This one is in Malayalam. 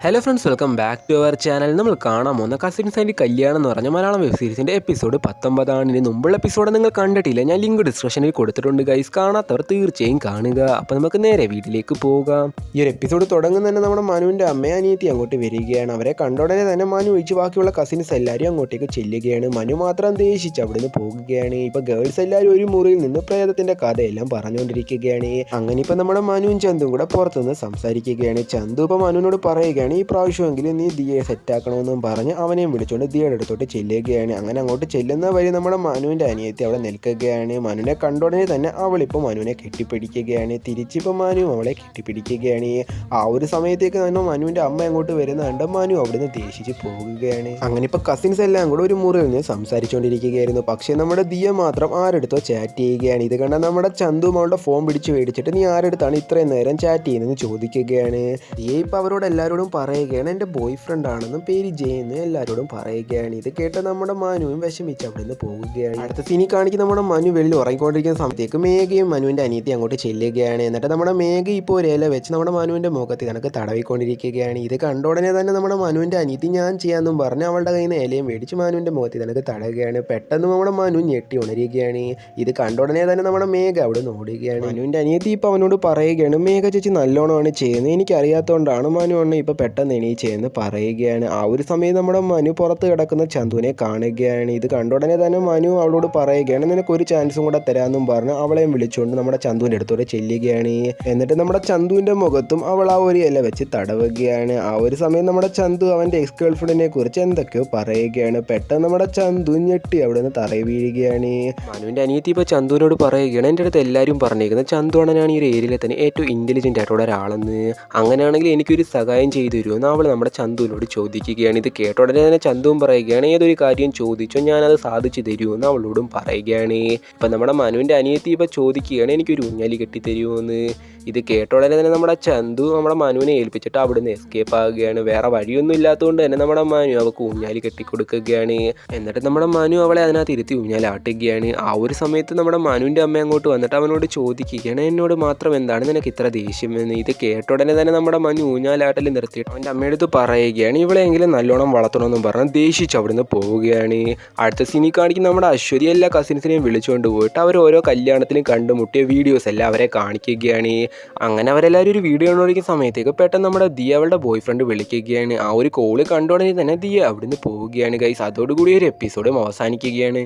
Hello friends, welcome back to our channel. നമ്മൾ കാണാൻ പോകുന്ന കസിൻസ് ആൻഡ് കല്യാണം എന്ന് പറഞ്ഞ മലയാളം വെബ് സീരീസിൻ്റെ എപ്പിസോഡ് 19 ഇതിന് മുമ്പുള്ള എപ്പിസോഡ് നിങ്ങൾ കണ്ടിട്ടില്ല, ഞാൻ ലിങ്ക് ഡിസ്ക്രിപ്ഷനിൽ കൊടുത്തിട്ടുണ്ട് ഗൈസ്. കാണാത്തവർ തീർച്ചയായും കാണുക. അപ്പോൾ നമുക്ക് നേരെ വീട്ടിലേക്ക് പോകാം. ഈ ഒരു എപ്പിസോഡ് തുടങ്ങുന്ന തന്നെ നമ്മുടെ മനുവിൻ്റെ അമ്മയും അനിയത്തി അങ്ങോട്ട് വരികയാണ്. അവരെ കണ്ടോടനെ തന്നെ മനു ഒഴിച്ച് ബാക്കിയുള്ള കസിൻസ് എല്ലാവരും അങ്ങോട്ടേക്ക് ചെല്ലുകയാണ്. മനു മാത്രം ദേഷിച്ച് അവിടുന്ന് പോകുകയാണ്. ഇപ്പോൾ ഗേൾസ് എല്ലാവരും ഒരു മുറിയിൽ നിന്ന് പ്രേതത്തിൻ്റെ കഥയെല്ലാം പറഞ്ഞുകൊണ്ടിരിക്കുകയാണ്. അങ്ങനെ ഇപ്പോൾ നമ്മുടെ മനുവും ചന്തും കൂടെ പുറത്തുനിന്ന് സംസാരിക്കുകയാണ്. ചന്തു ഇപ്പോൾ മനുവിനോട് പറയുകയാണ്, ഈ പ്രാവശ്യമെങ്കിലും നീ ദിയയെ സെറ്റാക്കണമെന്നും പറഞ്ഞ് അവനെയും വിളിച്ചുകൊണ്ട് ദിയയുടെ അടുത്തോട്ട് ചെല്ലുകയാണ്. അങ്ങനെ അങ്ങോട്ട് ചെല്ലുന്ന വഴി നമ്മുടെ മനുവിൻ്റെ അനിയത്തി അവിടെ നിൽക്കുകയാണ്. മനുവിനെ കണ്ടോടനെ തന്നെ അവളിപ്പോൾ മനുവിനെ കെട്ടിപ്പിടിക്കുകയാണ്. തിരിച്ചിപ്പോൾ മനു അവളെ കെട്ടിപ്പിടിക്കുകയാണ്. ആ ഒരു സമയത്തേക്ക് തന്നെ മനുവിൻ്റെ അമ്മ അങ്ങോട്ട് വരുന്ന കണ്ട് മനു അവിടുന്ന് ദേഷിച്ച് പോകുകയാണ്. അങ്ങനെ ഇപ്പോൾ കസിൻസ് എല്ലാം കൂടെ ഒരു മുറിയിൽ നിന്ന് സംസാരിച്ചുകൊണ്ടിരിക്കുകയായിരുന്നു. പക്ഷേ നമ്മുടെ ദിയ മാത്രം ആരെടുത്തോ ചാറ്റ് ചെയ്യുകയാണ്. ഇത് കണ്ടാൽ നമ്മുടെ ചന്തുവും അവളുടെ ഫോൺ പിടിച്ച് മേടിച്ചിട്ട് നീ ആരെടുത്താണ് ഇത്രയും നേരം ചാറ്റ് ചെയ്യുന്നതെന്ന് ചോദിക്കുകയാണ്. ദിയ ഇപ്പോൾ അവരോട് എല്ലാവരോടും പറയുകയാണ്, എൻ്റെ ബോയ് ഫ്രണ്ട് ആണെന്നും പേര് ജയെന്ന് എല്ലാവരോടും പറയുകയാണ്. ഇത് കേട്ട് നമ്മുടെ മനുവും വിഷമിച്ച് അവിടെ നിന്ന് പോവുകയാണ്. അടുത്ത സീനി കാണിക്കുന്ന നമ്മുടെ മനു വെളിയിൽ ഉറങ്ങിക്കൊണ്ടിരിക്കുന്ന സമയത്തേക്ക് മേഘയും മനുവിൻ്റെ അനിയത്തി അങ്ങോട്ട് ചെല്ലുകയാണ്. എന്നിട്ട് നമ്മുടെ മേഘ ഇപ്പോൾ ഒരു ഇല വെച്ച് നമ്മുടെ മനുവിൻ്റെ മുഖത്ത് കണക്ക് തടവിക്കൊണ്ടിരിക്കുകയാണ്. ഇത് കണ്ട ഉടനെ തന്നെ നമ്മുടെ മനുവിൻ്റെ അനിയത്തി ഞാൻ ചെയ്യാമെന്നും പറഞ്ഞ് അവളുടെ കയ്യിൽ നിന്ന് ഇലയും മേടിച്ച് മനുവിൻ്റെ മുഖത്ത് കണക്ക് തടയുകയാണ്. പെട്ടെന്ന് നമ്മുടെ മനു ഞെട്ടി ഉണരുകയാണ്. ഇത് കണ്ട ഉടനെ തന്നെ നമ്മുടെ മേഘ അവിടെ നിന്ന് ഓടുകയാണ്. മനുവിൻ്റെ അനിയത്തി ഇപ്പോൾ അവനോട് പറയുകയാണ്, മേഘ ചേച്ചി നല്ലോണമാണ് ചെയ്യുന്നത്, എനിക്കറിയാത്തതുകൊണ്ടാണ് മനു അണ്ണ ഇപ്പോൾ പെട്ടെന്ന് എണീച്ചെന്ന് പറയുകയാണ്. ആ ഒരു സമയം നമ്മുടെ മനു പുറത്ത് കിടക്കുന്ന ചന്തുവിനെ കാണുകയാണ്. ഇത് കണ്ടുടനെ തന്നെ മനു അവളോട് പറയുകയാണ്, നിനക്കൊരു ചാൻസും കൂടെ തരാമെന്നും പറഞ്ഞ് അവളെയും വിളിച്ചുകൊണ്ട് നമ്മുടെ ചന്തുവിൻ്റെ അടുത്തോടെ ചെല്ലുകയാണ്. എന്നിട്ട് നമ്മുടെ ചന്തുവിൻ്റെ മുഖത്തും അവൾ ആ ഒരു ഇല വെച്ച് തടവുകയാണ്. ആ ഒരു സമയം നമ്മുടെ ചന്തു അവൻ്റെ എക്സ് ഗേൾഫ്രണ്ടിനെ കുറിച്ച് എന്തൊക്കെയോ പറയുകയാണ്. പെട്ടെന്ന് നമ്മുടെ ചന്തു ഞെട്ടി അവിടെ നിന്ന് തറയി വീഴുകയാണ്. മനുവിൻ്റെ അനിയത്തി ഇപ്പോൾ ചന്തുവിനോട് പറയുകയാണ്, എൻ്റെ അടുത്ത് എല്ലാവരും പറഞ്ഞേക്കുന്നത് ചന്തു അണ്ണനാണ് ഈ ഒരു ഏരിയയിലെ തന്നെ ഏറ്റവും ഇൻ്റലിജൻ്റ് ആയിട്ടുള്ള ഒരാളെന്ന്, അങ്ങനെയാണെങ്കിൽ എനിക്കൊരു സഹായം ചെയ്തു തരുമെന്ന് അവൾ നമ്മുടെ ചന്തുവിനോട് ചോദിക്കുകയാണ്. ഇത് കേട്ട ഉടനെ തന്നെ ചന്തുവും പറയുകയാണ്, ഏതൊരു കാര്യം ചോദിച്ചോ ഞാനത് സാധിച്ചു തരുമെന്ന് അവളോടും പറയുകയാണ്. ഇപ്പം നമ്മുടെ മനുവിൻ്റെ അനിയത്തി ഇപ്പം ചോദിക്കുകയാണ്, എനിക്കൊരു ഊഞ്ഞാലി കെട്ടിത്തരുമോയെന്ന്. ഇത് കേട്ട ഉടനെ തന്നെ നമ്മുടെ ചന്തു നമ്മുടെ മനുവിനെ ഏൽപ്പിച്ചിട്ട് അവിടുന്ന് എസ്കേപ്പ് ആകുകയാണ്. വേറെ വഴിയൊന്നും ഇല്ലാത്തതുകൊണ്ട് തന്നെ നമ്മുടെ മനു അവൾക്ക് ഊഞ്ഞാലി കെട്ടിക്കൊടുക്കുകയാണ്. എന്നിട്ട് നമ്മുടെ മനു അവളെ അതിനകത്ത് ഇരുത്തി ഊഞ്ഞാലാട്ടുകയാണ്. ആ ഒരു സമയത്ത് നമ്മുടെ മനുവിൻ്റെ അമ്മ അങ്ങോട്ട് വന്നിട്ട് അവനോട് ചോദിക്കുകയാണ്, എന്നോട് മാത്രം എന്താണ് നിനക്ക് ഇത്ര ദേഷ്യം എന്ന്. ഇത് കേട്ട ഉടനെ തന്നെ നമ്മുടെ മനു ഊഞ്ഞാലാട്ടൽ നിർത്തിയിട്ട് അവൻ്റെ അമ്മയെടുത്ത് പറയുകയാണ്, ഇവളെങ്കിലും നല്ലോണം വളർത്തണമെന്നും പറഞ്ഞ് ദേഷിച്ച് അവിടുന്ന് പോവുകയാണ്. അടുത്ത സീനിൽ കാണിക്കുന്ന നമ്മുടെ അശ്വതി എല്ലാ കസിൻസിനെയും വിളിച്ചുകൊണ്ട് പോയിട്ട് അവർ ഓരോ കല്യാണത്തിലും കണ്ടുമുട്ടിയ വീഡിയോസ് എല്ലാം അവരെ കാണിക്കുകയാണ്. അങ്ങനെ അവരെല്ലാവരും ഒരു വീഡിയോ കണ്ടുപിടിക്കുന്ന സമയത്തേക്ക് പെട്ടെന്ന് നമ്മുടെ ദിയ അവളുടെ ബോയ് ഫ്രണ്ട് വിളിക്കുകയാണ്. ആ ഒരു കോള് കണ്ടുടനെ തന്നെ ദിയ അവിടുന്ന് പോവുകയാണ് ഗൈസ്. അതോടുകൂടി ഒരു എപ്പിസോഡും അവസാനിക്കുകയാണ്.